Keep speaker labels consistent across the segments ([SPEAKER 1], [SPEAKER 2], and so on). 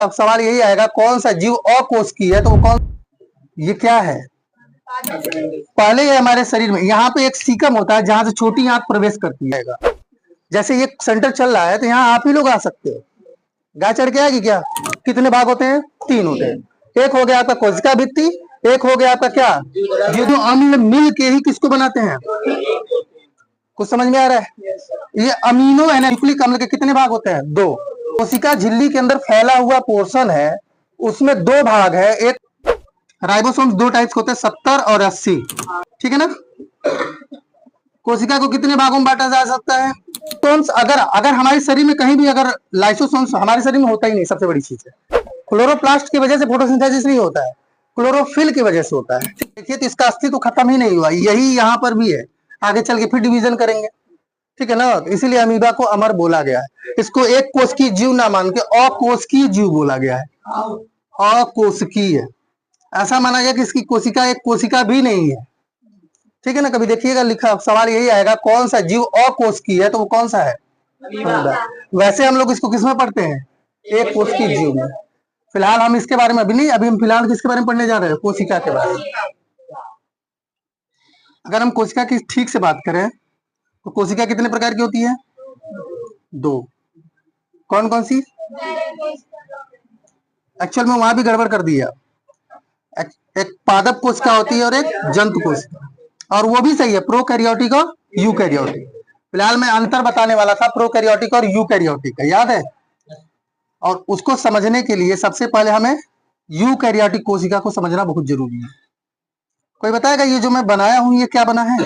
[SPEAKER 1] अब सवाल यही आएगा कौन सा जीव अकोशिकीय है, तो वो कौन, ये क्या है? पहले ये हमारे शरीर में यहाँ पे एक सीकम होता है जहां से छोटी आंत प्रवेश करती है। जैसे ये सेंटर चल रहा है तो यहाँ आप ही लोग आ सकते हो। गाय चढ़ के आएगी क्या? कितने भाग होते हैं? 3 होते हैं। एक हो गया आपका कोशिका भित्ति, एक हो गया आपका क्या, ये दो अम्ल मिल के ही किसको बनाते हैं? कुछ समझ में आ रहा है? ये अमीनो न्यूक्लिक अम्ल के कितने भाग होते हैं? 2। कोशिका झिल्ली के अंदर फैला हुआ पोर्शन है, उसमें 2 भाग है। एक राइबोसोम 2 टाइप्स होते हैं, 70 और 80। ठीक है ना? कोशिका को कितने भागों में बांटा जा सकता है? अगर अगर हमारे शरीर में कहीं भी अगर लाइसोसोम्स हमारे शरीर में होता ही नहीं, सबसे बड़ी चीज है। क्लोरोप्लास्ट की वजह से फोटोसिंथेसिस नहीं होता है, क्लोरोफिल की वजह से होता है। देखिए तो इसका अस्तित्व तो खत्म ही नहीं हुआ, यही यहाँ पर भी है। आगे चल के फिर डिवीजन करेंगे, ठीक है ना? इसीलिए अमीबा को अमर बोला गया है। इसको एक कोशिकीय जीव ना मान के अकोशिकीय जीव बोला गया है। अकोशिकीय ऐसा माना गया कि इसकी कोशिका एक कोशिका भी नहीं है। ठीक है ना? कभी देखिएगा लिखा सवाल यही आएगा कौन सा जीव अकोशिकीय है, तो वो कौन सा है? वैसे हम लोग इसको किसमें पढ़ते हैं? एक कोशिकीय जीव में। फिलहाल हम इसके बारे में अभी नहीं, अभी हम फिलहाल किसके बारे में पढ़ने जा रहे हैं? कोशिका के बारे में। अगर हम कोशिका की ठीक से बात करें तो कोशिका कितने प्रकार की होती है? 2। कौन कौन सी? एक्चुअल में वहां भी गड़बड़ कर दिया। एक पादप कोशिका होती है और एक जंतु कोशिका, और वो भी सही है, प्रोकैरियोटिक और यूकैरियोटिक। फिलहाल मैं अंतर बताने वाला था प्रोकैरियोटिक और यूकैरियोटिक का, याद है? और उसको समझने के लिए सबसे पहले हमें यूकैरियोटिक कोशिका को समझना बहुत जरूरी है। कोई बताएगा ये जो मैं बनाया हूं ये क्या बना है?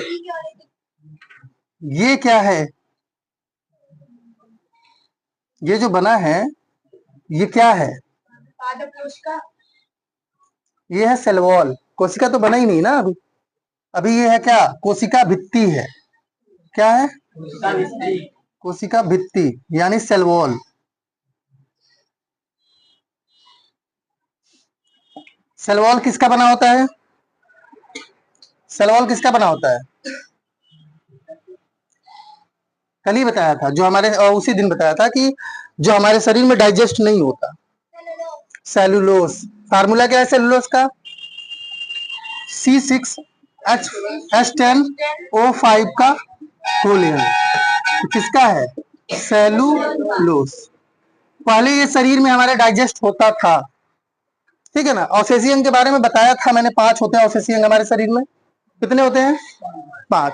[SPEAKER 1] ये क्या है? ये जो बना है ये क्या है? ये है सेल वॉल। कोशिका तो बना ही नहीं ना अभी। अभी ये है क्या? कोशिका भित्ति है। क्या है? कोशिका भित्ति यानी सेल वॉल। सेल वॉल किसका बना होता है? सेल वॉल किसका बना होता है? कल ही बताया था, जो हमारे उसी दिन बताया था कि जो हमारे शरीर में डाइजेस्ट नहीं होता, सेलुलोस। फार्मूला क्या है सेलुलोस का? C6H10O5 का होल एन। किसका है? सेलुलोस। पहले ये शरीर में हमारे डाइजेस्ट होता था, ठीक है ना? अवशेषी अंग के बारे में बताया था मैंने, 5 होते हैं अवशेषी अंग हमारे शरीर में। कितने होते हैं? 5।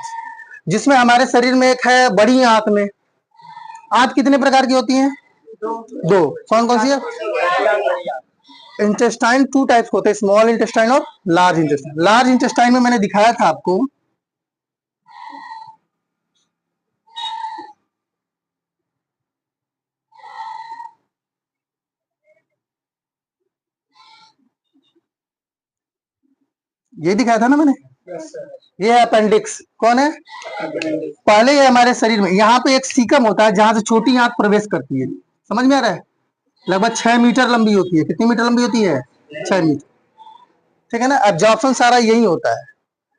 [SPEAKER 1] जिसमें हमारे शरीर में एक है बड़ी आंत में। आंत कितने प्रकार की होती हैं? 2। कौन कौन सी है? इंटेस्टाइन 2 टाइप्स होते हैं, स्मॉल इंटेस्टाइन और लार्ज इंटेस्टाइन। लार्ज इंटेस्टाइन में मैंने दिखाया था आपको, ये दिखाया था ना मैंने। ये है अपेंडिक्स। कौन है? पहले ये हमारे शरीर में यहाँ पे एक सीकम होता है जहां से छोटी आंत प्रवेश करती है। समझ में आ रहा है? लगभग 6 मीटर लंबी होती है। कितनी मीटर लंबी होती है? 6 मीटर। ठीक है ना? एब्जॉर्प्शन सारा यही होता है।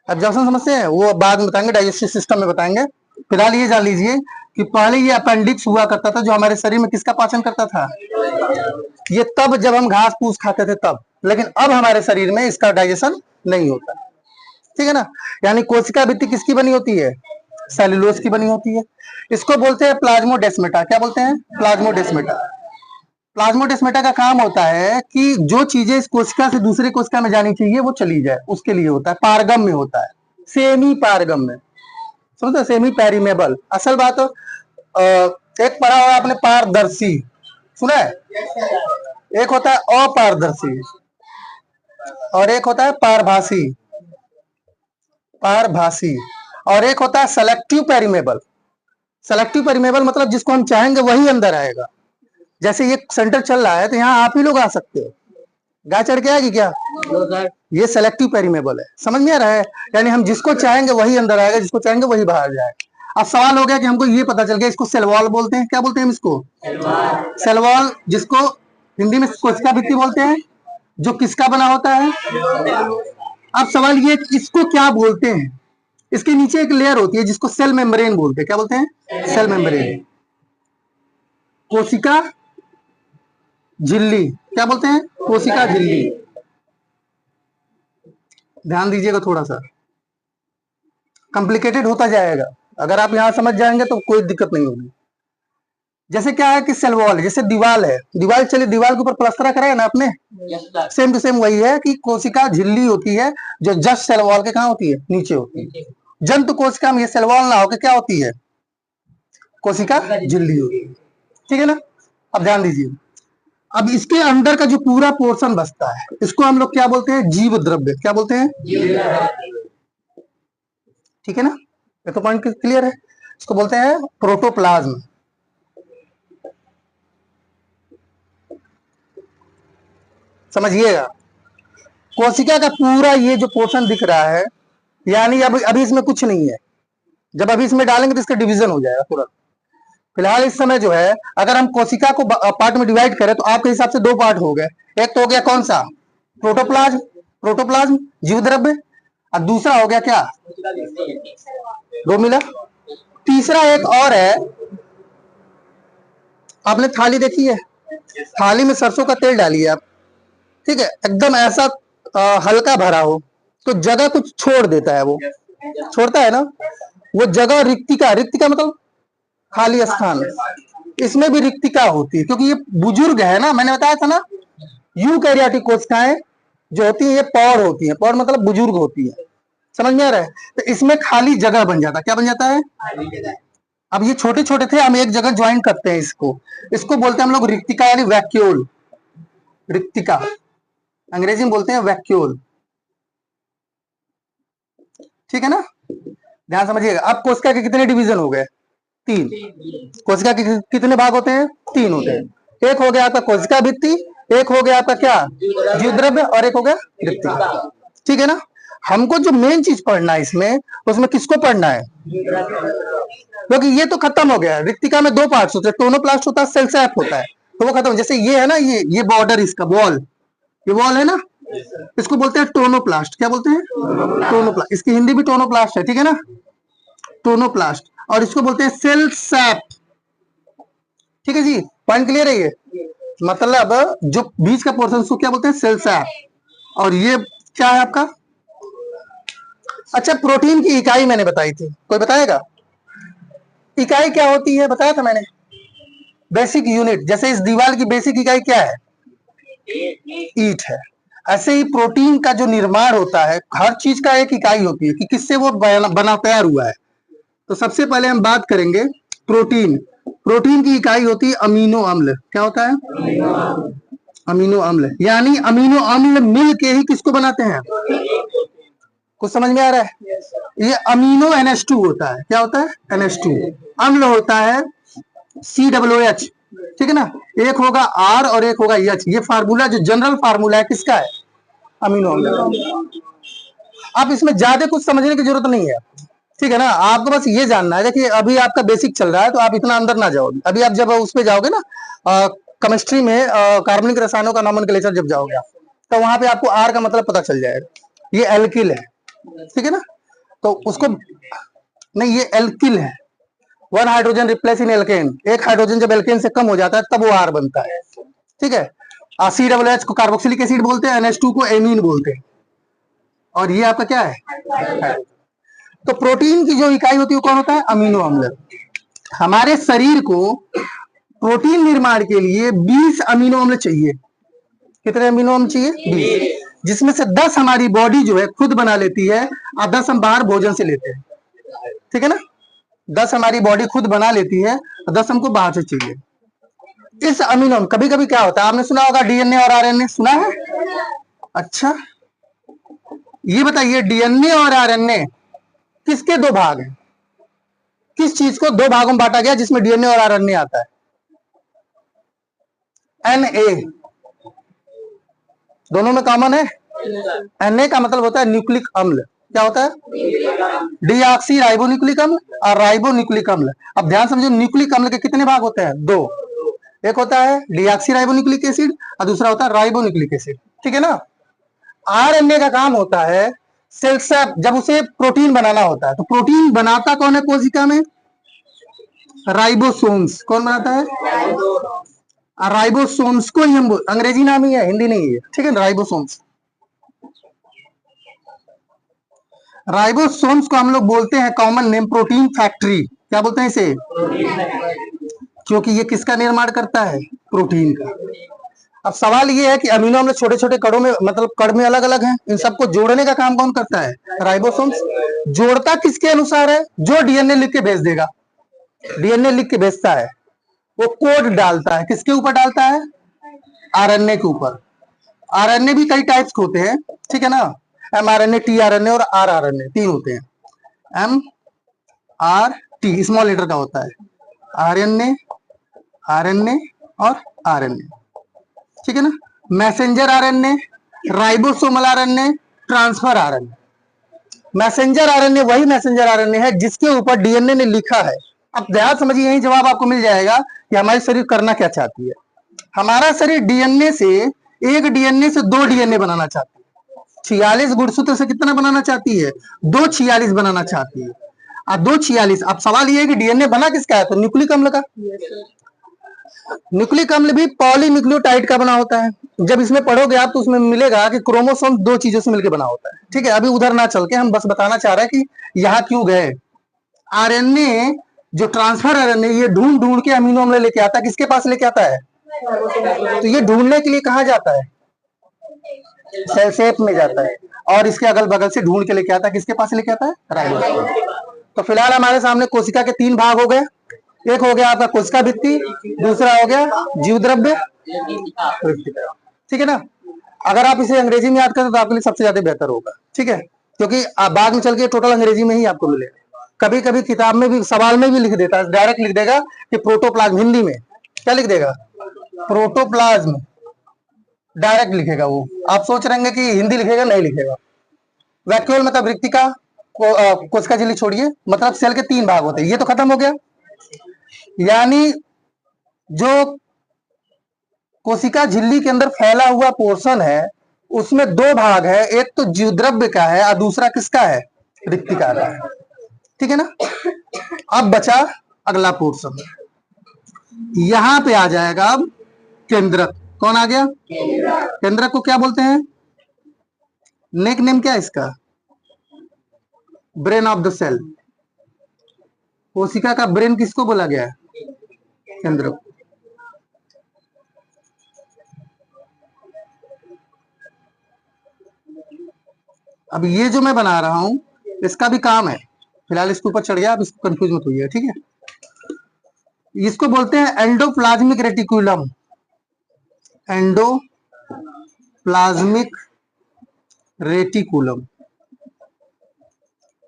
[SPEAKER 1] एब्जॉर्प्शन समझते हैं, वो बाद में बताएंगे, डाइजेस्टिव सिस्टम में बताएंगे। फिलहाल ये जान लीजिए कि पहले ये अपेंडिक्स हुआ करता था जो हमारे शरीर में किसका पाचन करता था? ये तब जब हम घास फूस खाते थे तब, लेकिन अब हमारे शरीर में इसका डाइजेशन नहीं होता। ठीक है ना? यानी कोशिका भित्ति किसकी बनी होती है? सेलुलोज की बनी होती है। इसको बोलते हैं प्लाज्मोडेस्मेटा। क्या बोलते हैं? प्लाज्मोडेस्मेटा। प्लाज्मोडेस्मेटा का काम होता है कि जो चीजें इस कोशिका से दूसरे कोशिका में जानी चाहिए वो चली जाए, उसके लिए होता है। पारगम में होता है, सेमी पारगम में। समझते? सेमी पेरिमेबल। असल बात एक पढ़ा हुआ आपने पारदर्शी, सुना है? एक होता है अपारदर्शी और एक होता है पारभासी। पारभासी। और एक होता है सेलेक्टिव पेरिमेबल। सेलेक्टिव पेरिमेबल मतलब जिसको हम चाहेंगे वही अंदर आएगा। जैसे ये सेंटर चल रहा है तो यहाँ आप ही लोग आ सकते हो। गाय चढ़ के आएगी क्या? ये सेलेक्टिव पेरिमेबल है। समझ में आ रहा है? यानी हम जिसको चाहेंगे वही अंदर आएगा, जिसको चाहेंगे वही बाहर जाएगा। अब सवाल हो गया कि हमको ये पता चल गया इसको सेल वॉल बोलते हैं। क्या बोलते हैं हम इसको? सेल वॉल, जिसको हिंदी में कोशिका भित्ति बोलते हैं, जो किसका बना होता है? अब सवाल ये इसको क्या बोलते हैं? इसके नीचे एक लेयर होती है जिसको सेल मेम्ब्रेन बोलते हैं। क्या बोलते हैं? Cell membrane. कोशिका झिल्ली, क्या बोलते हैं? कोशिका झिल्ली। ध्यान दीजिएगा, थोड़ा सा कॉम्प्लिकेटेड होता जाएगा, अगर आप यहां समझ जाएंगे तो कोई दिक्कत नहीं होगी। जैसे क्या है कि सेल वॉल, जैसे दीवार है, दीवार चलिए दीवार के ऊपर प्लास्टर कराया ना आपने, सेम टू सेम वही है कि कोशिका झिल्ली होती है जो जस्ट सेल वॉल के कहां होती है? नीचे होती है। जंतु कोशिका में ये सेल वॉल ना होकर क्या होती है? कोशिका झिल्ली होती है, ठीक है ना। अब ध्यान दीजिए, अब इसके अंदर का जो पूरा पोर्शन बचता है इसको हम लोग क्या बोलते हैं? जीव द्रव्य। क्या बोलते हैं? ठीक है ना, ये तो पॉइंट क्लियर है। इसको बोलते हैं प्रोटोप्लाज्म। समझिएगा, कोशिका का पूरा ये जो पोर्शन दिख रहा है, यानी अब अभी इसमें कुछ नहीं है, जब अभी इसमें डालेंगे तो इसका डिवीजन हो जाएगा तुरंत। फिलहाल इस समय जो है, अगर हम कोशिका को पार्ट में डिवाइड करें तो आपके हिसाब से दो पार्ट हो गए। एक तो हो गया कौन सा? प्रोटोप्लाज्म, प्रोटोप्लाज्म जीव द्रव्य, और दूसरा हो गया क्या? दो मिला। तीसरा एक और है, आपने थाली देखी है? थाली में सरसों का तेल डालिए आप, ठीक है, एकदम ऐसा हल्का भरा हो तो जगह कुछ छोड़ देता है, वो छोड़ता है ना, वो जगह रिक्तिका, रिक्तिका मतलब खाली स्थान। इसमें भी रिक्तिका होती है क्योंकि ये बुजुर्ग है ना, मैंने बताया था ना, यूकैरियोटिक कोशिकाएं जो होती है ये पौड़ होती है, पौड़ मतलब बुजुर्ग होती है। समझ में आ रहा है? तो इसमें खाली जगह बन जाता है। क्या बन जाता है? अब ये छोटे छोटे थे, हम एक जगह ज्वाइन करते हैं इसको, इसको बोलते हैं हम लोग रिक्तिका यानी वैक्यूल। रिक्तिका अंग्रेजी में बोलते हैं वैक्यूल, ठीक है ना। ध्यान समझिएगा। अब कोशिका के कितने डिवीजन हो गए? तीन। कोशिका के कितने भाग होते हैं? तीन होते हैं। एक हो गया आपका कोशिका भित्ति, एक हो गया आपका क्या? जीव द्रव्य, और एक हो गया रिक्तिका, ठीक है ना। हमको जो मेन चीज पढ़ना है इसमें, उसमें किसको पढ़ना है? क्योंकि ये तो खत्म हो गया। रिक्तिका में दो पार्ट्स होते हैं, टोनोप्लास्ट होता है, सेल सैप होता है, तो वो खत्म। जैसे ये है ना, ये बॉर्डर इसका वॉल, ये वॉल है ना, इसको बोलते हैं टोनोप्लास्ट। क्या बोलते हैं? टोनोप्लास्ट। इसकी हिंदी भी टोनोप्लास्ट है, ठीक है ना, टोनोप्लास्ट। और इसको बोलते हैं सेल सैप, ठीक है जी, पॉइंट क्लियर है ये। मतलब जो बीच का पोर्शन उसको क्या बोलते हैं? Cell sap. और ये क्या है आपका? अच्छा, प्रोटीन की इकाई मैंने बताई थी, कोई बताएगा इकाई क्या होती है? बताया था मैंने, बेसिक यूनिट। जैसे इस दीवार की बेसिक इकाई क्या है? ईट है। ऐसे ही प्रोटीन का जो निर्माण होता है, हर चीज का एक इकाई होती है कि किससे वो बना तैयार हुआ है। तो सबसे पहले हम बात करेंगे प्रोटीन। प्रोटीन की इकाई होती है अमीनो अम्ल। क्या होता है? अमीनो अम्ल। यानी अमीनो अम्ल मिल के ही किसको बनाते हैं? कुछ समझ में आ रहा है? ये अमीनो NH2 होता है। क्या होता है? NH2। अम्ल होता है COOH, ठीक है ना। एक होगा R और एक होगा H। ये फार्मूला जो जनरल फार्मूला है किसका है? अमीनो अम्ल। आप इसमें ज्यादा कुछ समझने की जरूरत नहीं है, ठीक है ना। आपको बस ये जानना है कि अभी आपका बेसिक चल रहा है तो आप इतना अंदर ना जाओ। अभी आप जब उस पे जाओगे ना, केमिस्ट्री में कार्बनिक रसायनों का नोमेनक्लेचर जब जाओगे आप, तो वहां पे आपको आर का मतलब पता चल जाएगा। ये एल्किल है, ठीक है ना, तो उसको नहीं, ये एल्किल है। One hydrogen replace in alkane, एक हाइड्रोजन जब एल्केन से कम हो जाता है तब वो आर बनता है, ठीक है। COOH को कार्बोक्सिलिक एसिड बोलते हैं, NH2 को एमीन बोलते हैं, और ये आपका क्या है? तो प्रोटीन की जो इकाई होती है वो कौन होता है? अमीनो अम्ल। हमारे शरीर को प्रोटीन निर्माण के लिए 20 अमीनो अम्ल चाहिए। कितने अमीनो अम्ल चाहिए? 20, जिसमें से 10 हमारी बॉडी जो है खुद बना लेती है और 10 हम बाहर भोजन से लेते हैं, ठीक है ना। 10 हमारी बॉडी खुद बना लेती है और 10 हमको बाहर से चाहिए। इस अमीनो अम्ल, कभी कभी क्या होता है, आपने सुना होगा DNA और RNA, सुना है? अच्छा, ये बताइए DNA और RNA किसके दो भाग हैं? किस चीज को दो भागों में बांटा गया जिसमें DNA और RNA आता है? Na, दोनों में कॉमन है। Na का मतलब होता है न्यूक्लिक अम्ल। क्या होता है? डीऑक्सी राइबोन्यूक्लिक अम्ल और राइबोन्यूक्लिक अम्ल। अब ध्यान समझो, न्यूक्लिक अम्ल के कितने भाग होते हैं? दो। एक होता है डीऑक्सी राइबोन्यूक्लिक एसिड और दूसरा होता है राइबोन्यूक्लिक एसिड, ठीक है ना। RNA का काम होता है सेल सैप, जब उसे प्रोटीन बनाना होता है तो प्रोटीन बनाता कौन है कोशिका में? राइबोसोम्स। कौन बनाता है? राइबोसोम्स को ही हम अंग्रेजी नाम ही है, हिंदी नहीं है, ठीक है। राइबोसोम्स, राइबोसोम्स को हम लोग बोलते हैं कॉमन नेम प्रोटीन फैक्ट्री। क्या बोलते हैं इसे? क्योंकि ये किसका निर्माण करता है? प्रोटीन का। अब सवाल ये है कि अमीनो अम्ल छोटे छोटे कड़ों में, मतलब कड़ में अलग अलग हैं, इन सबको जोड़ने का काम कौन करता है? राइबोसोम्स। जोड़ता किसके अनुसार है? जो डीएनए लिख के भेज देगा। डीएनए लिख के भेजता है, वो कोड डालता है, किसके ऊपर डालता है? आरएनए के ऊपर। आरएनए भी कई टाइप्स के होते हैं, ठीक है ना। एमआरएनए, टीआरएनए और आरआरएनए, तीन होते हैं। M R T small letter का होता है, आरएनए, आरएनए और आरएनए, ठीक है ना। Messenger RNA, ribosomal RNA, transfer RNA. Messenger RNA वही मैसेंजर आरएनए है जिसके ऊपर डीएनए ने लिखा है। अब ध्यान समझिए, यही जवाब आपको मिल जाएगा कि हमारी शरीर करना क्या चाहती है। हमारा शरीर डीएनए से, एक डीएनए से दो डीएनए बनाना चाहती है। 46 गुणसूत्र से कितना बनाना चाहती है? 246 बनाना चाहती है। अब 246। अब सवाल ये है कि डीएनए बना किसका है? तो न्यूक्लिक अम्ल का। न्यूक्लिक अम्ल भी पॉलीन्यूक्लियोटाइड का बना होता है। जब इसमें पढ़ोगे आप तो उसमें मिलेगा कि क्रोमोसोम दो चीजों से मिलकर बना होता है, ठीक है। अभी उधर ना चल के हम बस बताना चाह रहे हैं कि यहाँ क्यों गए। आरएनए जो ट्रांसफर आरएनए, ये ढूंढ ढूंढ के अमीनो अम्ल लेके आता है, किसके पास लेके आता है? तो ये ढूंढने के लिए कहाँ जाता है? सेल शेप में जाता है, और इसके अगल बगल से ढूंढ के लेके आता है, किसके पास लेके आता है? राइबोसोम। तो फिलहाल हमारे सामने कोशिका के तीन भाग हो गए। एक हो गया आपका कोशिका भित्ति, दूसरा हो गया जीव द्रव्य, ठीक है ना। अगर आप इसे अंग्रेजी में याद करें तो आपके लिए सबसे ज्यादा बेहतर होगा, ठीक है, क्योंकि बाद में चल के टोटल अंग्रेजी में ही आपको मिलेगा। कभी कभी किताब में भी, सवाल में भी लिख देता है, डायरेक्ट लिख देगा कि प्रोटोप्लाज्म, हिंदी में क्या लिख देगा? प्रोटोप्लाज्म, डायरेक्ट लिखेगा वो। आप सोच रहे हैं कि हिंदी लिखेगा, नहीं लिखेगा। वैक्यूल मतलब रिक्तिका, कोशिका झिल्ली छोड़िए, मतलब सेल के तीन भाग होते हैं। ये तो खत्म हो गया। यानी जो कोशिका झिल्ली के अंदर फैला हुआ पोर्शन है उसमें दो भाग है, एक तो जीवद्रव्य का है और दूसरा किसका है? रिक्तिका का है, ठीक है ना। अब बचा अगला पोर्शन, यहां पे आ जाएगा अब केंद्रक। कौन आ गया? केंद्रक को क्या बोलते हैं? नेक नेम क्या है इसका? Brain of the cell. कोशिका का ब्रेन किसको बोला गया है? केंद्रक। अब ये जो मैं बना रहा हूं इसका भी काम है, फिलहाल इसके ऊपर चढ़ गया, अब इसको कंफ्यूज मत होइए, ठीक है। इसको बोलते हैं endoplasmic reticulum. Endoplasmic reticulum.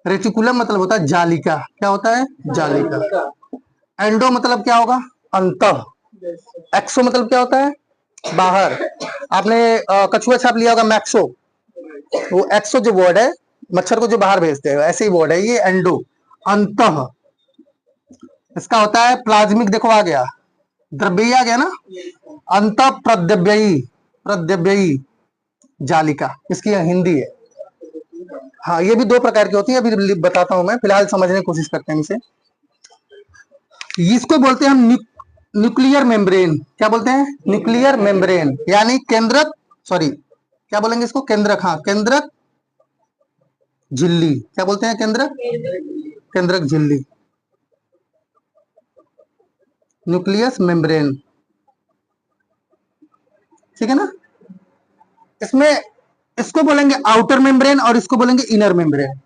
[SPEAKER 1] Reticulum मतलब होता है जालिका। क्या होता है? जालिका। एंडो मतलब क्या होगा? अंतः। एक्सो मतलब क्या होता है? बाहर। आपने कछुआ छाप लिया होगा, मैक्सो, वो एक्सो जो वर्ड है, मच्छर को जो बाहर भेजते हैं, ऐसे ही वर्ड है ये एंडो, अंतः। इसका होता है प्लाज्मिक, देखो आ गया, द्रव्ययी आ गया ना, अंत प्रद्रव्ययी, प्रद्रव्ययी जालिका इसकी हिंदी है। हाँ, ये भी दो प्रकार की होती है, अभी बताता हूं मैं, फिलहाल समझने की कोशिश करते हैं इसे। इसको बोलते हैं हम न्यूक्लियर मेम्ब्रेन। क्या बोलते हैं? न्यूक्लियर मेम्ब्रेन, यानी केंद्रक, सॉरी क्या बोलेंगे इसको? केंद्रक। हाँ, केंद्रक झिल्ली। क्या बोलते हैं? केंद्रक, केंद्रक झिल्ली, न्यूक्लियस मेम्ब्रेन, ठीक है ना। इसमें इसको बोलेंगे आउटर मेम्ब्रेन और इसको बोलेंगे इनर मेम्ब्रेन।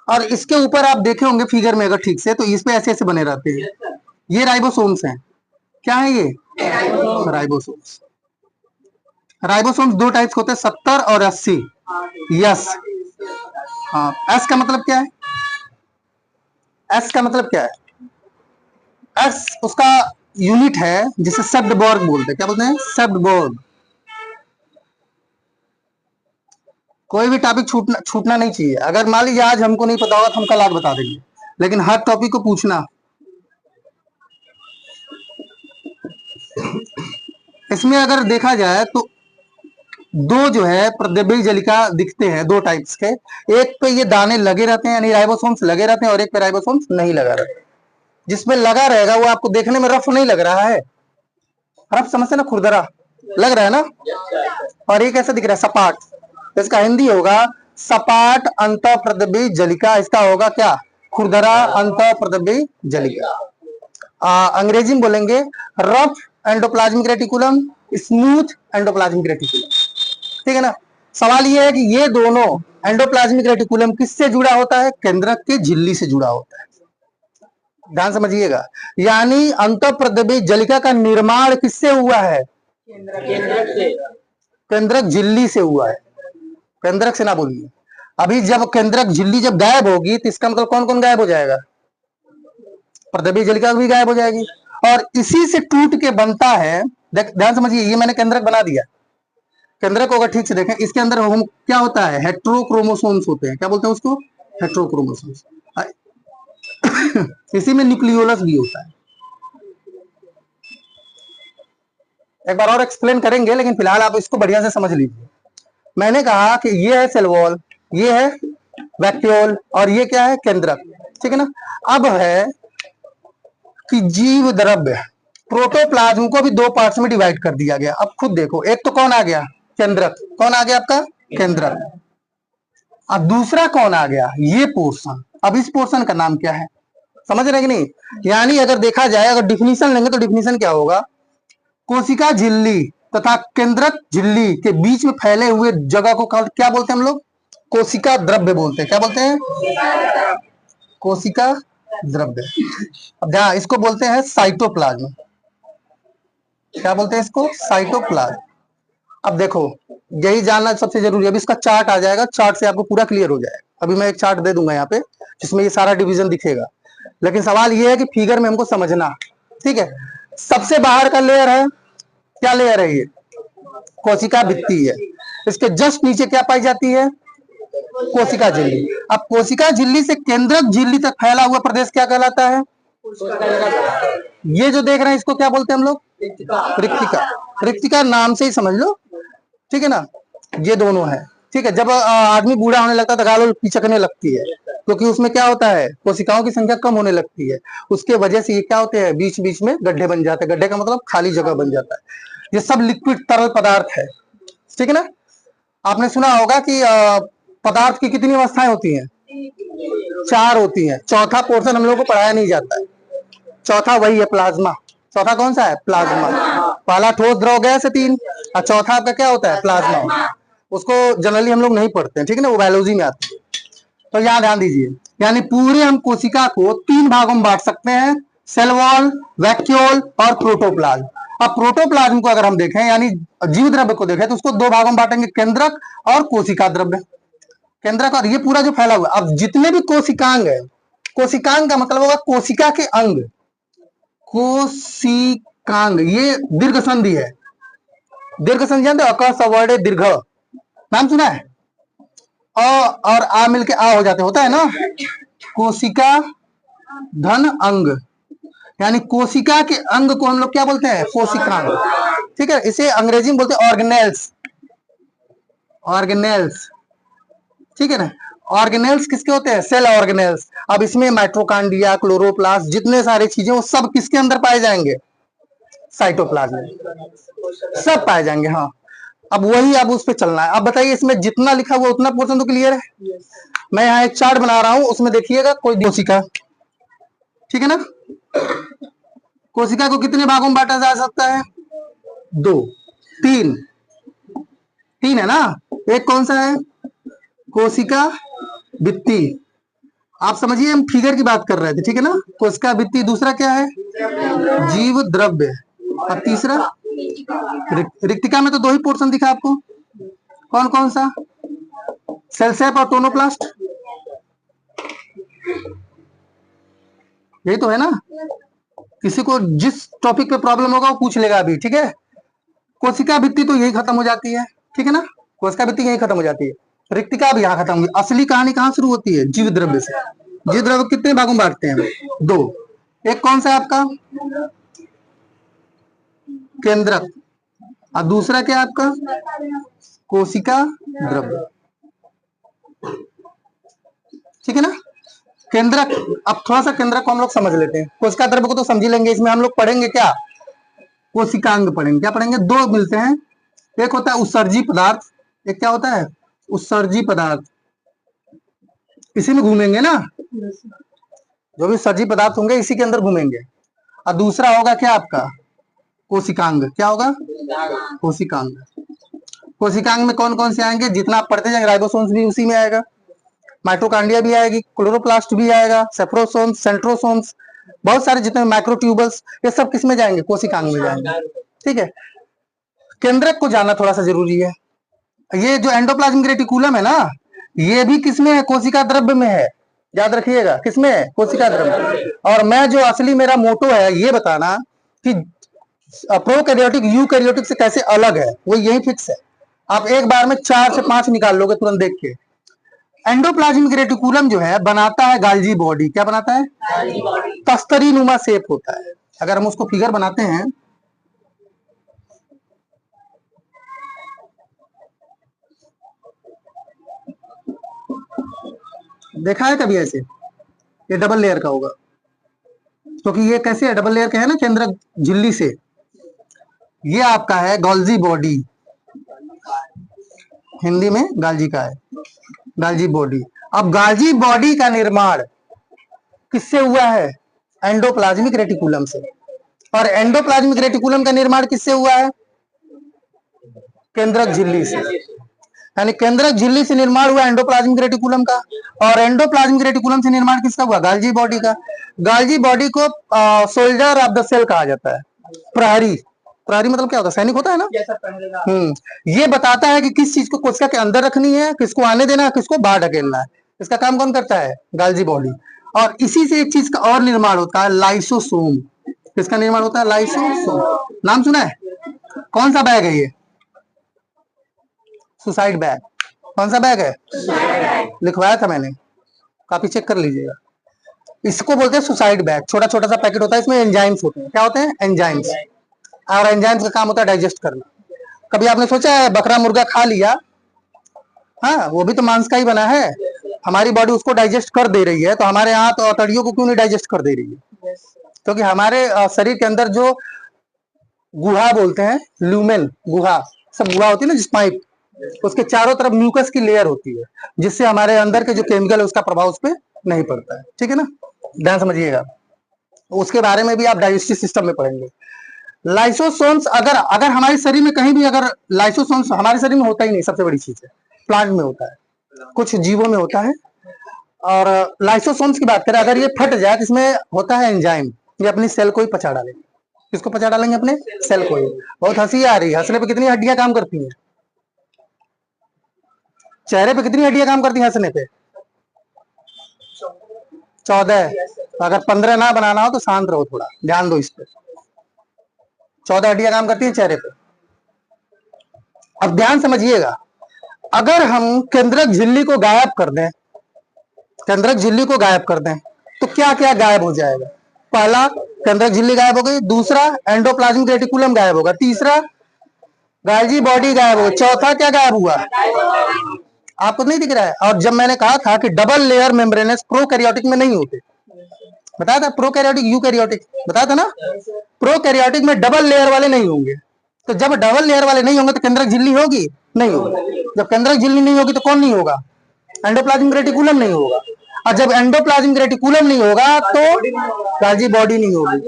[SPEAKER 1] और इसके ऊपर आप देखे होंगे फिगर में अगर ठीक से, तो इस पे ऐसे ऐसे बने रहते हैं, ये राइबोसोम्स हैं। क्या है ये? राइबोसोम्स। राइबोसोम्स दो टाइप्स होते हैं, 70 और 80। यस। हाँ, एस का मतलब क्या है? एस का मतलब क्या है? एस उसका यूनिट है जिसे सेप्टबॉर्ग बोलते हैं। क्या बोलते हैं? सेप्टबॉर्ग। कोई भी टॉपिक छूटना नहीं चाहिए। अगर मान लीजिए आज हमको नहीं पता होगा तो हम कल आज बता देंगे, लेकिन हर टॉपिक को पूछना। इसमें अगर देखा जाए तो दो जो है प्रद्रव्ययी जालिका दिखते हैं, दो टाइप्स के। एक पे ये दाने लगे रहते हैं, यानी राइबोसोम्स लगे रहते हैं, और एक पे राइबोसोम्स नहीं लगा रहते। जिसमें लगा रहेगा वो आपको देखने में रफ नहीं लग रहा है, आप समझते ना, खुरदरा लग रहा है ना। और ये कैसा दिख रहा है, सपाट, तो इसका हिंदी होगा सपाट अंतःप्रदबी जलिका। इसका होगा क्या, खुरदरा अंतःप्रदबी जलिका। अंग्रेजी में बोलेंगे rough endoplasmic reticulum, smooth endoplasmic reticulum, ठीक है ना। सवाल ये है कि ये दोनों एंडोप्लाज्मिक रेटिकुलम किससे जुड़ा होता है, केंद्रक के झिल्ली से जुड़ा होता है। ध्यान समझिएगा, यानी अंतःप्रदबी जलिका का निर्माण किससे हुआ है, केंद्रक झिल्ली से हुआ है। केंद्रक से ना बोलिए, अभी जब केंद्रक झिल्ली जब गायब होगी तो इसका मतलब कौन कौन गायब हो जाएगा, प्रदबी जलिका भी गायब हो जाएगी। और इसी से टूट के बनता है, ध्यान समझिए, ये मैंने केंद्रक बना दिया। केंद्रक को अगर ठीक से देखें, इसके अंदर हम क्या होता है, हेट्रोक्रोमोसोम्स होते हैं। क्या बोलते हैं उसको, हेट्रोक्रोमोसोम्स। इसी में न्यूक्लियोलस भी होता है। एक बार और एक्सप्लेन करेंगे, लेकिन फिलहाल आप इसको बढ़िया से समझ लीजिए। मैंने कहा कि ये है सेल वॉल, ये है वैक्यूल, और ये क्या है, केंद्रक, ठीक है ना। अब है कि जीव द्रव्य, प्रोटोप्लाज्म को भी दो पार्ट्स में डिवाइड कर दिया गया। अब खुद देखो, एक तो कौन आ गया, केंद्रक, कौन आ गया आपका, केंद्रक। अब दूसरा कौन आ गया, ये पोर्शन। अब इस पोर्शन का नाम क्या है, समझ रहे कि नहीं। यानी अगर देखा जाए, अगर डिफिनीशन लेंगे तो डिफिनीशन क्या होगा, कोशिका झिल्ली तथा केंद्रक झिल्ली के बीच में फैले हुए जगह को क्या बोलते हैं हम लोग, कोशिका द्रव्य बोलते हैं। क्या बोलते हैं, कोशिका द्रव्य। अब ध्यान, इसको बोलते हैं साइटोप्लाज्म। क्या बोलते हैं इसको, साइटोप्लाज्म। अब देखो, यही जानना सबसे जरूरी है। अभी इसका चार्ट आ जाएगा, चार्ट से आपको पूरा क्लियर हो जाएगा। अभी मैं एक चार्ट दे दूंगा यहाँ पे, जिसमें ये सारा डिवीजन दिखेगा। लेकिन सवाल ये है कि फिगर में हमको समझना, ठीक है। सबसे बाहर का लेयर है, क्या लेयर है ये, कोशिका भित्ति है। इसके जस्ट नीचे क्या पाई जाती है, कोशिका झिल्ली। अब कोशिका झिल्ली से केंद्रक झिल्ली तक फैला हुआ प्रदेश क्या कहलाता है, ये जो देख रहे हैं इसको क्या बोलते हैं हम लोग, रिक्तिका। रिक्तिका नाम से ही समझ लो, ठीक है ना। ये दोनों है, ठीक है। जब आदमी बूढ़ा होने लगता है तो गालों पिचकने लगती है, क्योंकि उसमें क्या होता है, कोशिकाओं की संख्या कम होने लगती है। उसके वजह से ये क्या होते हैं, बीच बीच में गड्ढे बन जाते हैं। गड्ढे का मतलब खाली जगह बन जाता है। ये सब लिक्विड तरल पदार्थ है, ठीक है ना। आपने सुना होगा कि पदार्थ की कितनी अवस्थाएं होती हैं, 4 होती हैं। चौथा पोर्शन हम लोग को पढ़ाया नहीं जाता है। चौथा वही है प्लाज्मा। चौथा कौन सा है, प्लाज्मा। पहला ठोस, द्रव, गैस है 3, और चौथा आपका क्या होता है, प्लाज्मा। उसको जनरली हम लोग नहीं पढ़ते हैं, ठीक है ना, वो बायोलॉजी में आती है। तो यहाँ ध्यान दीजिए, यानी पूरे हम कोशिका को 3 भागों में बांट सकते हैं, सेल वॉल, वैक्यूल और प्रोटोप्लाज्म। अब प्रोटोप्लाज्म को अगर हम देखें, यानी जीव द्रव्य को देखें, तो उसको 2 भागों में बांटेंगे, केंद्रक और कोशिका द्रव्य। केंद्रक और ये पूरा जो फैला हुआ, अब जितने भी कोशिकांग है, कोशिकांग का मतलब होगा कोशिका के अंग, कोशिकांग। ये दीर्घ संधि है, दीर्घ संधि जानते हो, अक सवर्णे दीर्घ, नाम सुना है। अ और आ मिलके आ हो जाते, होता है ना। कोशिका धन अंग, यानी कोशिका के अंग को हम लोग क्या बोलते हैं, कोशिकांग, ठीक है। इसे अंग्रेजी में बोलते हैं ऑर्गेनेल्स, ऑर्गेनेल्स, ठीक है ना। ऑर्गेनेल्स किसके होते हैं, सेल ऑर्गेनेल्स। अब इसमें माइट्रोकांड्रिया, क्लोरोप्लास्ट, जितने सारे चीजें वो सब किसके अंदर पाए जाएंगे, साइटोप्लाज्म में सब पाए जाएंगे। हाँ, अब वही अब उस पर चलना है। अब बताइए, इसमें जितना लिखा हुआ उतना पोर्शन तो क्लियर है। मैं यहाँ एक चार्ट बना रहा हूं, उसमें देखिएगा कोई कोशिका, ठीक है ना। कोशिका को कितने भागों में बांटा जा सकता है, 2, 3, 3 है ना। एक कौन सा है, कोशिका भित्ति। आप समझिए, हम फिगर की बात कर रहे थे, ठीक है ना। कोशिका भित्ति, दूसरा क्या है, जीव द्रव्य, और तीसरा रिक्तिका में तो 2 ही पोर्शन दिखा आपको, कौन कौन सा, सेल सेप और टोनोप्लास्ट, यही तो है ना। किसी को जिस टॉपिक पे प्रॉब्लम होगा वो पूछ लेगा अभी, ठीक है। कोशिका भित्ति तो यही खत्म हो जाती है, ठीक है ना। कोशिका भित्ति यही खत्म हो जाती है, रिक्तिका भी यहाँ खत्म हुई। असली कहानी कहाँ शुरू होती है, जीव द्रव्य से। जीव द्रव्य कितने भागों में बांटते हैं, 2। एक कौन सा है आपका, केंद्रक, और दूसरा क्या है आपका, कोशिका द्रव्य, ठीक है ना। केंद्रक, अब थोड़ा सा केंद्रक को हम लोग समझ लेते हैं। कोशिका द्रव्य को तो समझ लेंगे, इसमें हम लोग पढ़ेंगे क्या, कोशिकांग पढ़ेंगे। क्या पढ़ेंगे? दो मिलते हैं, एक होता है उत्सर्जी पदार्थ, एक क्या होता है? उत्सर्जी पदार्थ। इसी में घूमेंगे ना, जो भी उत्सर्जी पदार्थ होंगे इसी के अंदर घूमेंगे। और दूसरा होगा क्या आपका? कोशिकांग। क्या होगा? कोशिकांग। कोशिकांग में कौन कौन से आएंगे? जितना आप पढ़ते जाएंगे, राइबोसोम्स भी उसी में आएगा, माइटोकांड्रिया भी आएगी, क्लोरोप्लास्ट भी आएगा, सेफ्रोसोम्स, सेंट्रोसोम्स, बहुत सारे जितने माइक्रोट्यूबल्स, ये सब किस में जाएंगे? कोशिकांग में जाएंगे। ठीक है, केंद्रक को जानना थोड़ा सा जरूरी है। ये जो एंडोप्लाज्मिक रेटिकुलम है ना, ये भी किसमें है? कोशिका द्रव्य में है। याद रखिएगा, किसमें है? कोशिका द्रव्य। और मैं जो असली मेरा मोटो है ये बताना कि प्रोकैरियोटिक यूकैरियोटिक से कैसे अलग है, वो यही फिक्स है। आप एक बार में 4 से 5 निकाल लोगे तुरंत देख के। एंडोप्लाज्मिक रेटिकुलम जो है बनाता है गाल्जी बॉडी। क्या बनाता है? तस्तरी नुमा शेप होता है। अगर हम उसको फिगर बनाते हैं, देखा है कभी ऐसे? ये डबल लेयर का होगा, क्योंकि ये कैसे है? डबल लेयर का है ना, केंद्रक झिल्ली से। ये आपका है गाल्जी बॉडी, हिंदी में गाल्जी का है, गाल्जी बॉडी। अब गाल्जी बॉडी का निर्माण किससे हुआ है? एंडोप्लाज्मिक रेटिकुलम से। और एंडोप्लाज्मिक रेटिकुलम का निर्माण किससे हुआ है? केंद्रक झिल्ली से। यानी केंद्रक झिल्ली से निर्माण हुआ एंडोप्लाज्मिक रेटिकुलम का, और एंडोप्लाज्मिक रेटिकुलम से निर्माण किसका हुआ? गाल्जी बॉडी का। गाल्जी बॉडी को सोल्जर ऑफ द सेल कहा जाता है, प्रहरी। प्रहरी मतलब क्या होता है? सैनिक होता है ना। ये बताता है कि किस चीज को कोशिका के अंदर रखनी है, किसको आने देना है, किसको बाहर ढकेलना है। इसका काम कौन करता है? गाल्जी बॉडी। और इसी से एक चीज का और निर्माण होता है, लाइसोसोम। किसका निर्माण होता है? लाइसोसोम। नाम सुना है? कौन सा बैग है ये? Suicide bag. कौन सा बैग है? लिखवाया था मैंने, कापी चेक कर लीजिएगा। इसको बोलते हैं सुसाइड बैग। छोटा छोटा सा पैकेट होता है, इसमें एंजाइम्स होते हैं। क्या होते हैं? एंजाइम्स। और एंजाइम्स का काम होता है डाइजेस्ट करना। कभी आपने सोचा है बकरा मुर्गा खा लिया, हाँ, वो भी तो मांस का ही बना है, हमारी बॉडी उसको डाइजेस्ट कर दे रही है, तो हमारे यहाँ तो अतड़ियों को क्यों नहीं डाइजेस्ट कर दे रही है? क्योंकि हमारे शरीर के अंदर जो गुहा बोलते हैं, ल्यूमेन गुहा, सब गुहा होती है ना, जिस पाइप, उसके चारों तरफ म्यूकस की लेयर होती है, जिससे हमारे अंदर के जो केमिकल है उसका प्रभाव उस पर नहीं पड़ता है। ठीक है ना, ध्यान समझिएगा। उसके बारे में भी आप डाइजेस्टिव सिस्टम में पढ़ेंगे। लाइसोसोम्स, अगर अगर हमारे शरीर में कहीं भी अगर लाइसोसोम्स, हमारे शरीर में होता ही नहीं, सबसे बड़ी चीज है, प्लांट में होता है, कुछ जीवों में होता है। और लाइसोसोम्स की बात करें, अगर ये फट जाए तो इसमें होता है एंजाइम, ये अपनी सेल को ही पचा डालेंगे। किसको पचा डालेंगे? अपने सेल को ही। बहुत हंसी आ रही है, हंसने पे कितनी हड्डियां काम करती हैं? चेहरे पे कितनी हड्डियां काम करती हैं हंसने पे? 14। अगर 15 ना बनाना हो तो शांत रहो, थोड़ा ध्यान दो इस पे। 14 हड्डियां काम करती हैं चेहरे पे। अब ध्यान समझिएगा, अगर हम केंद्रक झिल्ली को गायब कर दें, केंद्रक झिल्ली को गायब कर दें, तो क्या क्या गायब हो जाएगा? पहला, केंद्रक झिल्ली गायब हो गई। दूसरा, एंडोप्लाज्मिक रेटिकुलम गायब होगा। तीसरा, गाल्जी बॉडी गायब होगी। चौथा क्या गायब हुआ? आपको नहीं दिख रहा है? और जब मैंने कहा था कि डबल लेयर मेम्ब्रेनस प्रोकैरियोटिक में नहीं होते, बताया था, प्रोकैरियोटिक यूकैरियोटिक बताया था ना। प्रोकैरियोटिक में डबल लेयर वाले नहीं होंगे। तो जब डबल लेयर वाले नहीं होंगे तो केंद्रक झिल्ली होगी? नहीं होगी। जब केंद्रक झिल्ली नहीं होगी तो कौन नहीं होगा? एंडोप्लाज्मिक रेटिकुलम नहीं होगा। और जब एंडोप्लाज्मिक रेटिकुलम नहीं होगा तो गाल्जी बॉडी नहीं होगी।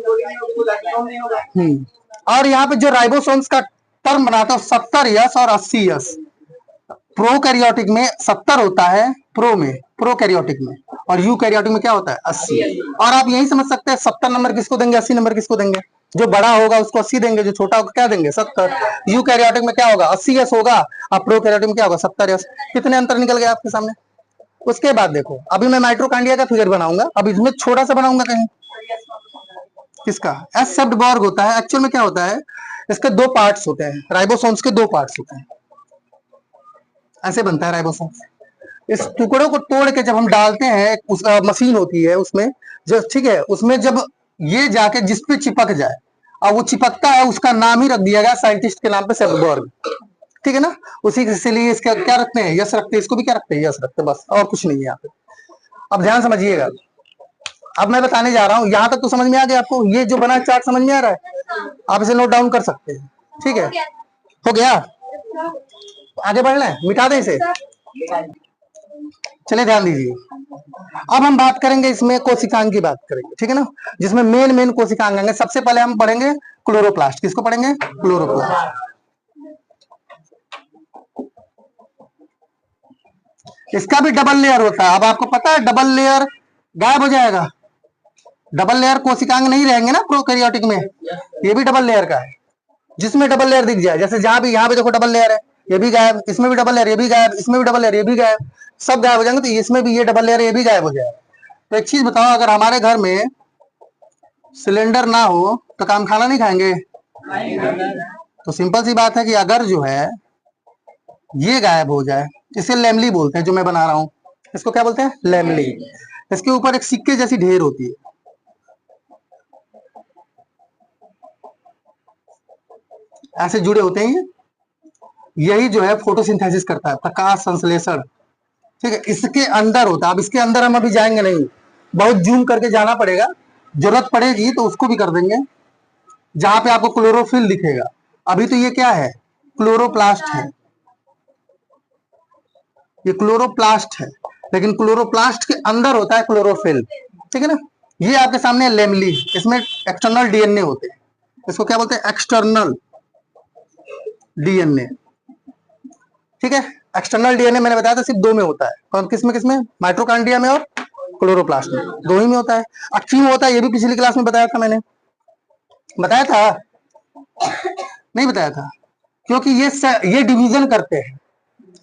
[SPEAKER 1] और यहाँ पे जो राइबोसोम्स का टर्म बनाता है 70 यस और 80 यस। प्रोकैरियोटिक में 70 होता है, प्रोकैरियोटिक में, और यूकैरियोटिक में क्या होता है? 80। और आप यही समझ सकते हैं 70 नंबर किसको देंगे, 80 नंबर किसको देंगे? जो बड़ा होगा उसको 80 देंगे, जो छोटा होगा क्या देंगे? 70। यूकैरियोटिक में क्या होगा? 80 यस होगा, और प्रोकैरियोटिक में क्या होगा? 70 यस। कितने अंतर निकल गया आपके सामने? उसके बाद देखो, अभी मैं माइटोकांड्रिया का फिगर बनाऊंगा, अब इसमें छोटा सा बनाऊंगा कहीं। किसका? एस शेप्ड बॉर्ग होता है। एक्चुअल में क्या होता है, इसके 2 पार्ट्स होते हैं, राइबोसोम्स के 2 पार्ट्स होते हैं। ऐसे बनता है राइबोसोम। इस टुकड़ों को तोड़ के जब हम डालते हैं, उस मशीन होती है उसमें, जो ठीक है, उसमें जब ये जाके जिस पे चिपक जाए, और वो चिपकता है, उसका नाम ही रख दिया गया साइंटिस्ट के नाम पे, सेप्टबॉर्ग। ठीक है ना, उसी के लिए इसका क्या रखते हैं? यस रखते हैं। इसको भी क्या रखते हैं? यस रखते हैं, बस और कुछ नहीं है यहाँ पे। अब ध्यान समझिएगा, अब मैं बताने जा रहा हूँ, यहां तक तो समझ में आ गया आपको, ये जो बना चार्ट समझ में आ रहा है, आप इसे नोट डाउन कर सकते हैं, ठीक है, हो गया। आगे बढ़ना है, मिटा दें इसे, चलिए ध्यान दीजिए। अब हम बात करेंगे इसमें कोशिकांग की बात करेंगे, ठीक है ना, जिसमें मेन कोशिकांग आएंगे। सबसे पहले हम पढ़ेंगे क्लोरोप्लास्ट। किसको पढ़ेंगे? क्लोरोप्लास्ट। इसका भी डबल लेयर होता है। अब आपको पता है डबल लेयर गायब हो जाएगा, डबल लेयर कोशिकांग नहीं रहेंगे ना प्रोकैरियोटिक में, ये भी डबल लेयर का है। जिसमें डबल लेयर दिख जाए, जैसे जहां भी, यहाँ पे देखो डबल लेयर है, ये भी गायब, इसमें भी डबल लेयर, ये भी गायब, इसमें भी डबल लेयर, ये भी गायब, सब गायब हो जाएंगे। तो इसमें भी ये डबल लेयर, ये भी गायब हो जाएगा। तो एक चीज बताओ, अगर हमारे घर में सिलेंडर ना हो तो काम खाना नहीं खाएंगे? तो सिंपल सी बात है कि अगर जो है ये गायब हो जाए, इसे लेमली बोलते हैं जो मैं बना रहा हूं, इसको क्या बोलते हैं? लेमली। इसके ऊपर एक सिक्के जैसी ढेर होती है, ऐसे जुड़े होते हैं ये, यही जो है फोटोसिंथेसिस करता है, प्रकाश संश्लेषण, ठीक है, इसके अंदर होता है। अब इसके अंदर हम अभी जाएंगे नहीं, बहुत जूम करके जाना पड़ेगा, जरूरत पड़ेगी तो उसको भी कर देंगे। जहां पे आपको क्लोरोफिल दिखेगा, अभी तो ये क्या है? क्लोरोप्लास्ट है, ये क्लोरोप्लास्ट है, लेकिन क्लोरोप्लास्ट के अंदर होता है क्लोरोफिल, ठीक है ना। ये आपके सामने लेमली, इसमें एक्सटर्नल डीएनए होते हैं, इसको क्या बोलते हैं? एक्सटर्नल डीएनए, ठीक है। एक्सटर्नल डीएनए मैंने बताया था सिर्फ दो में होता है, कौन? किसमें किसमें? माइटोकॉन्ड्रिया में और क्लोरोप्लास्ट में, दो ही में होता है। अब क्यों होता है ये भी पिछली क्लास में बताया था मैंने, बताया था? नहीं बताया था? क्योंकि ये डिवीजन करते हैं,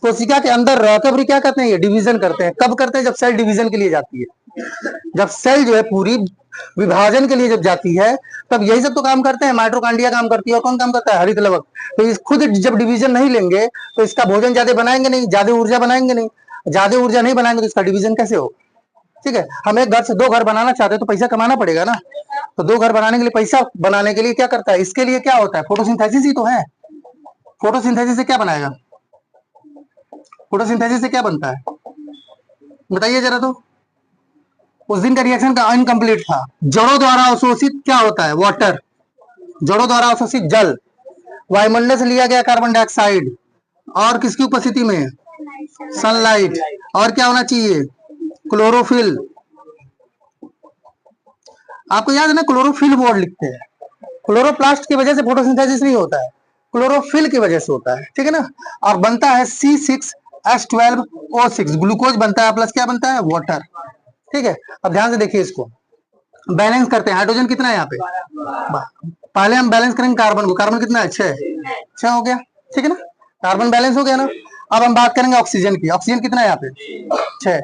[SPEAKER 1] कोशिका के अंदर रहकर भी क्या करते हैं? ये डिवीजन करते हैं। कब करते हैं? जब सेल डिवीजन के लिए जाती है, जब सेल जो है पूरी विभाजन के लिए जब जाती है, तब यही सब तो काम करते हैं। माइटोकॉन्ड्रिया काम करती है, और कौन काम करता है? हरित लवक। तो इस खुद जब डिवीजन नहीं लेंगे तो इसका भोजन ज्यादा बनाएंगे नहीं, ज्यादा ऊर्जा बनाएंगे नहीं, ज्यादा ऊर्जा नहीं बनाएंगे तो इसका डिवीजन कैसे हो? ठीक है, हम एक घर से दो घर बनाना चाहते हैं तो पैसा कमाना पड़ेगा ना, तो दो घर बनाने के लिए, पैसा बनाने के लिए क्या करता है? इसके लिए क्या होता है? फोटोसिंथेसिस ही तो है। फोटोसिंथेसिस से क्या बनाएगा? फोटोसिंथेसिस से क्या बनता है बताइए जरा तो। उस दिन का रिएक्शन का इनकम्प्लीट था। जड़ों द्वारा अवशोषित क्या होता है? वाटर। जड़ों द्वारा अवशोषित जल, वायुमंडल से लिया गया कार्बन डाइऑक्साइड, और किसकी उपस्थिति में? सनलाइट। और क्या होना चाहिए? क्लोरोफिल। आपको याद है ना, क्लोरोफिल वर्ड लिखते हैं। क्लोरोप्लास्ट की वजह से फोटोसिंथेसिस नहीं होता है, क्लोरोफिल की वजह से होता है, ठीक है ना। और बनता है C6H12O6, ग्लूकोज बनता है, प्लस क्या बनता है? वाटर, ठीक है। अब ध्यान से देखिए इसको, बैलेंस करते हैं। हाइड्रोजन कितना है यहाँ पे? पहले हम बैलेंस करेंगे कार्बन को। कार्बन कितना है? 6 हो गया, ठीक है ना, कार्बन बैलेंस हो गया ना। अब हम बात करेंगे ऑक्सीजन की। ऑक्सीजन कितना है यहाँ पे? 6।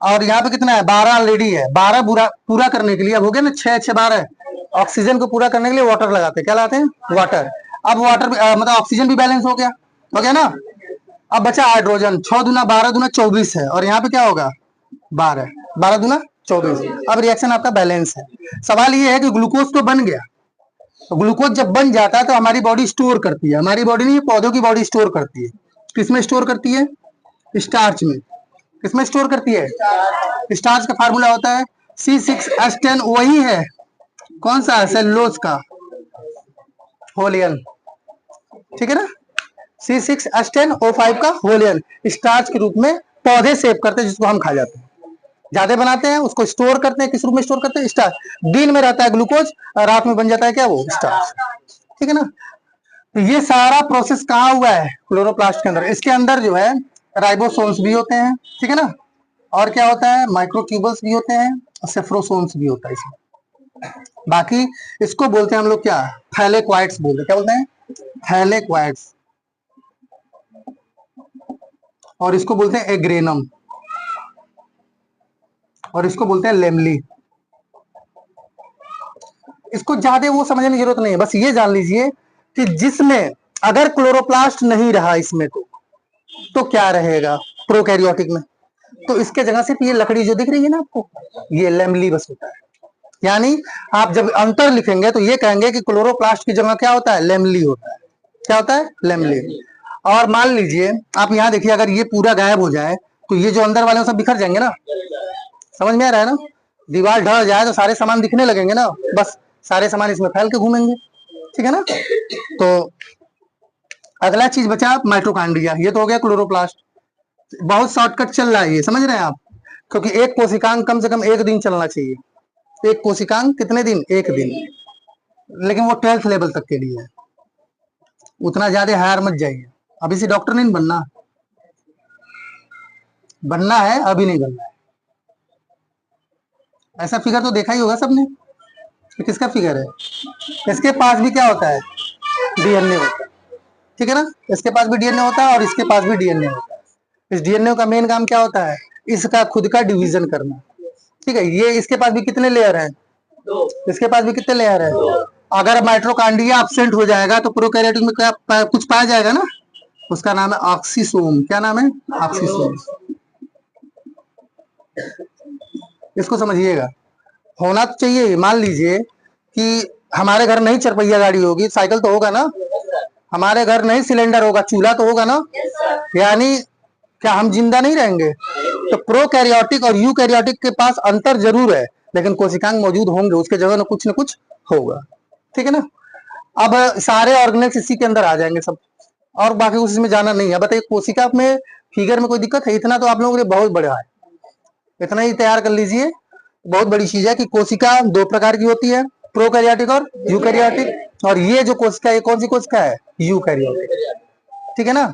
[SPEAKER 1] और यहाँ पे कितना है? 12 ऑलरेडी है। 12 पूरा करने के लिए, अब हो गया ना 6 6 12, ऑक्सीजन को पूरा करने के लिए वाटर लगाते हैं। क्या लगाते हैं? वाटर। अब वाटर मतलब ऑक्सीजन भी बैलेंस हो गया ना। अब बचा हाइड्रोजन। 6 दूना 12 दूना 24 है, और यहाँ पे क्या होगा? 12, 12 दूना 24। अब रिएक्शन आपका बैलेंस है। सवाल ये है कि ग्लूकोज तो बन गया, तो ग्लूकोज जब बन जाता है तो हमारी बॉडी स्टोर करती है, हमारी बॉडी नहीं, पौधों की बॉडी स्टोर करती है। किसमें स्टोर करती है? स्टार्च में। किसमें स्टोर करती है? स्टार्च का फार्मूला होता है C6H10, वही है, कौन सा? सेलुलोज का होलियन, ठीक है ना, C6H10O5 का होलियन, स्टार्च के रूप में पौधे सेव करते हैं, जिसको हम खा जाते हैं। ज्यादा बनाते हैं, उसको स्टोर करते हैं। किस रूप में स्टोर करते हैं? स्टार्च। दिन में रहता है ग्लूकोज, रात में बन जाता है क्या? वो स्टार्च, ठीक है ना। तो ये सारा प्रोसेस कहाँ हुआ है? क्लोरोप्लास्ट के अंदर। इसके अंदर जो है राइबोसोम्स भी होते हैं, ठीक है ना, और क्या होता है? माइक्रोट्यूबल्स भी होते हैं, और सेफ्रोसोम्स भी होता है इसमें। बाकी इसको बोलते हैं हम लोग क्या? थैलेक्वाइड्स बोलते हैं। क्या बोलते हैं? थैलेक्वाइड्स। और इसको बोलते हैं एग्रेनम, और इसको बोलते हैं लेमली। इसको ज्यादा वो समझने की जरूरत नहीं है, बस ये जान लीजिए कि जिसमें अगर क्लोरोप्लास्ट नहीं रहा इसमें तो क्या रहेगा प्रोकैरियोटिक में? तो इसके जगह सिर्फ ये लकड़ी जो दिख रही है ना आपको, ये लेमली बस होता है। यानी आप जब अंतर लिखेंगे तो ये कहेंगे कि क्लोरोप्लास्ट की जगह क्या होता है? लेमली होता है। क्या होता है? लेमली। और मान लीजिए आप यहाँ देखिए, अगर ये पूरा गायब हो जाए तो ये जो अंदर वाले सब बिखर जाएंगे ना, समझ में आ रहा है ना। दीवार ढह जाए तो सारे सामान दिखने लगेंगे ना, बस सारे सामान इसमें फैल के घूमेंगे, ठीक है ना। तो अगला चीज बचा माइटोकॉन्ड्रिया, ये तो हो गया क्लोरोप्लास्ट। बहुत शॉर्टकट चल रहा है ये, समझ रहे हैं आप, क्योंकि एक कोशिकांग कम से कम 1 दिन चलना चाहिए। एक कोशिकांग कितने दिन? 1 दिन, लेकिन वो 12th लेवल तक के लिए है, उतना ज्यादा हायर मत जाइए। अभी से डॉक्टर नहीं बनना, बनना है अभी नहीं बनना है। ऐसा फिगर तो देखा ही होगा सबने, ये किसका फिगर है? इसके पास भी क्या होता है? डीएनए होता है, ठीक है ना। इसके पास भी डीएनए होता है और इसके पास भी डीएनए होता है। इस डीएनए का मेन काम क्या होता है? इसका खुद का डिवीजन करना, ठीक है। ये इसके पास भी कितने लेयर हैं? इसके पास भी कितने लेयर है? अगर माइटोकॉन्ड्रिया एब्सेंट हो जाएगा तो प्रोकैरियोटिक में क्या कुछ पाया जाएगा ना, उसका नाम है ऑक्सीसोम। क्या नाम है? ऑक्सीसोम। इसको समझिएगा, होना तो चाहिए। मान लीजिए कि हमारे घर नहीं चरपहिया गाड़ी होगी, साइकिल तो होगा ना, हमारे घर नहीं सिलेंडर होगा, चूल्हा तो होगा ना, यानी क्या हम जिंदा नहीं रहेंगे? तो प्रोकैरियोटिक और यूकैरियोटिक के पास अंतर जरूर है, लेकिन कोशिकांग मौजूद होंगे, उसके जगह न कुछ होगा, ठीक है ना। अब सारे ऑर्गेनेल्स इसी के अंदर आ जाएंगे सब, और बाकी कुछ इसमें जाना नहीं है। बताइए कोशिका में फिगर में कोई दिक्कत है? इतना तो आप लोगों के लिए बहुत बड़ा है, इतना ही तैयार कर लीजिए। बहुत बड़ी चीज है कि कोशिका 2 प्रकार की होती है, प्रोकैरियोटिक और यूकैरियोटिक। और ये जो कोशिका है, कौन सी कोशिका है? यूकैरियोटिक, ठीक है ना।